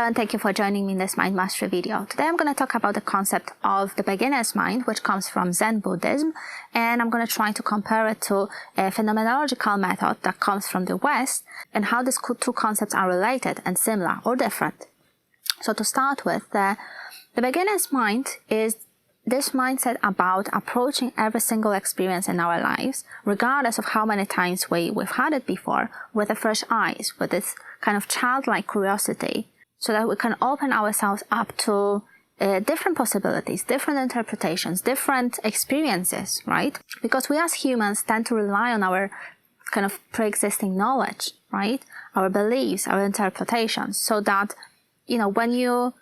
Hello and thank you for joining me in this mind mastery video. Today I'm going to talk about the concept of the beginner's mind, which comes from Zen Buddhism, and I'm going to try to compare it to a phenomenological method that comes from the West, and how these two concepts are related and similar or different. So to start with, the beginner's mind is this mindset about approaching every single experience in our lives, regardless of how many times we've had it before, with a fresh eyes, with this kind of childlike curiosity, so that we can open ourselves up to different possibilities, different interpretations, different experiences, right? Because we as humans tend to rely on our kind of pre-existing knowledge, right? Our beliefs, our interpretations, so that, you know, when you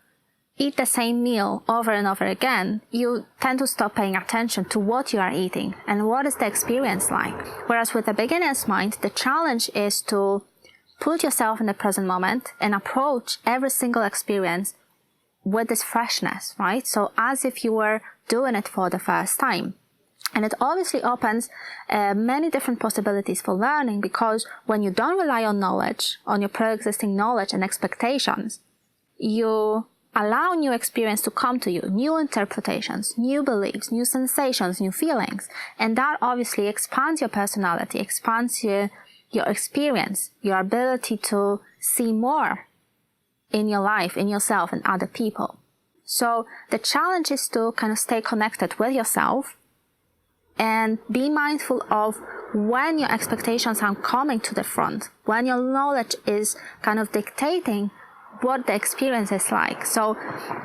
eat the same meal over and over again, you tend to stop paying attention to what you are eating and what is the experience like. Whereas with the beginner's mind, the challenge is to put yourself in the present moment and approach every single experience with this freshness, right? So as if you were doing it for the first time. And it obviously opens many different possibilities for learning, because when you don't rely on knowledge, on your pre-existing knowledge and expectations, you allow new experience to come to you, new interpretations, new beliefs, new sensations, new feelings. And that obviously expands your personality, expands your experience, your ability to see more in your life, in yourself and other people. So the challenge is to kind of stay connected with yourself and be mindful of when your expectations are coming to the front, when your knowledge is kind of dictating what the experience is like. So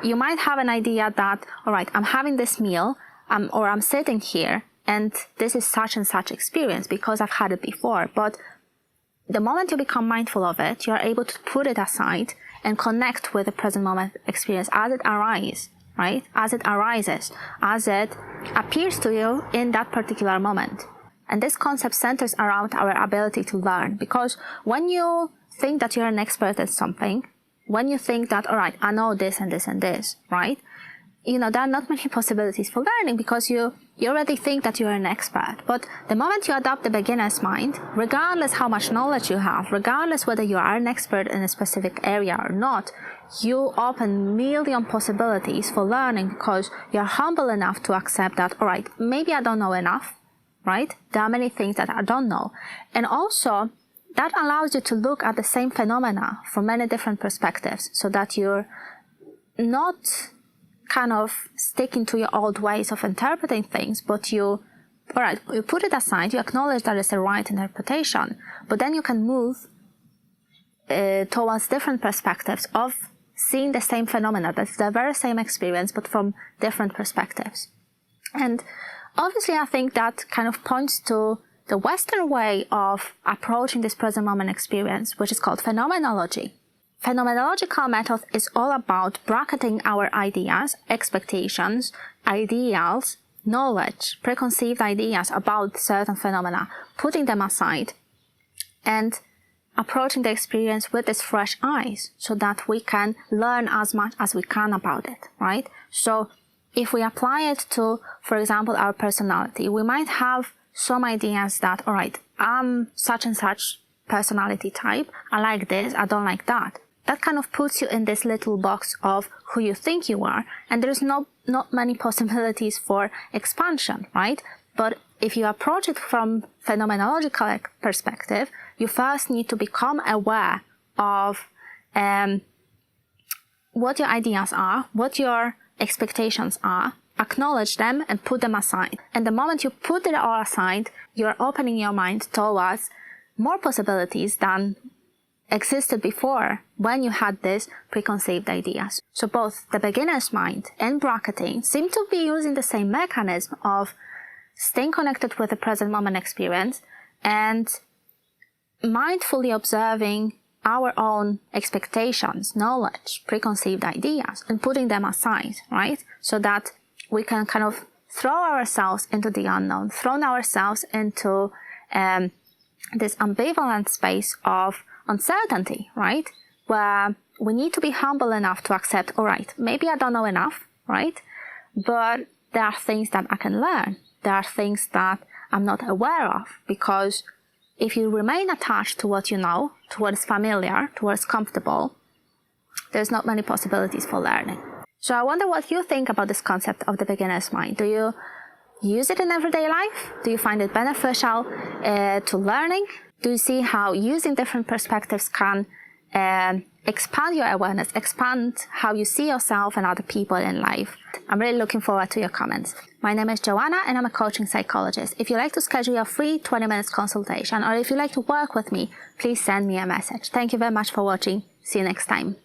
you might have an idea that, all right, I'm having this meal, or I'm sitting here, and this is such and such experience because I've had it before. But the moment you become mindful of it, you're able to put it aside and connect with the present moment experience as it arises, right? As it arises, as it appears to you in that particular moment. And this concept centers around our ability to learn, because when you think that you're an expert at something, when you think that, all right, I know this and this and this, right? You know, there are not many possibilities for learning because you already think that you're an expert. But the moment you adopt the beginner's mind, regardless how much knowledge you have, regardless whether you are an expert in a specific area or not, you open million possibilities for learning, because you're humble enough to accept that, all right, maybe I don't know enough, right? There are many things that I don't know. And also, that allows you to look at the same phenomena from many different perspectives, so that you're not kind of sticking to your old ways of interpreting things, but you put it aside, you acknowledge that it's the right interpretation, but then you can move towards different perspectives of seeing the same phenomena, that's the very same experience, but from different perspectives. And obviously I think that kind of points to the Western way of approaching this present moment experience, which is called phenomenology. Phenomenological method is all about bracketing our ideas, expectations, ideals, knowledge, preconceived ideas about certain phenomena, putting them aside and approaching the experience with these fresh eyes, so that we can learn as much as we can about it, right? So if we apply it to, for example, our personality, we might have some ideas that, all right, I'm such and such personality type, I like this, I don't like that. That kind of puts you in this little box of who you think you are, and there's not many possibilities for expansion, right? But if you approach it from phenomenological perspective, you first need to become aware of what your ideas are, what your expectations are, acknowledge them and put them aside. And the moment you put it all aside, you're opening your mind towards more possibilities than existed before when you had these preconceived ideas. So both the beginner's mind and bracketing seem to be using the same mechanism of staying connected with the present moment experience and mindfully observing our own expectations, knowledge, preconceived ideas, and putting them aside, right? So that we can kind of throw ourselves into the unknown, throw ourselves into this ambivalent space of uncertainty, right? Where we need to be humble enough to accept, all right, maybe I don't know enough, right? But there are things that I can learn. There are things that I'm not aware of, because if you remain attached to what you know, to what is familiar, to what is comfortable, there's not many possibilities for learning. So I wonder what you think about this concept of the beginner's mind. Do you use it in everyday life? Do you find it beneficial to learning? Do you see how using different perspectives can expand your awareness, expand how you see yourself and other people in life? I'm really looking forward to your comments. My name is Joanna and I'm a coaching psychologist. If you'd like to schedule your free 20 minutes consultation, or if you'd like to work with me, please send me a message. Thank you very much for watching. See you next time.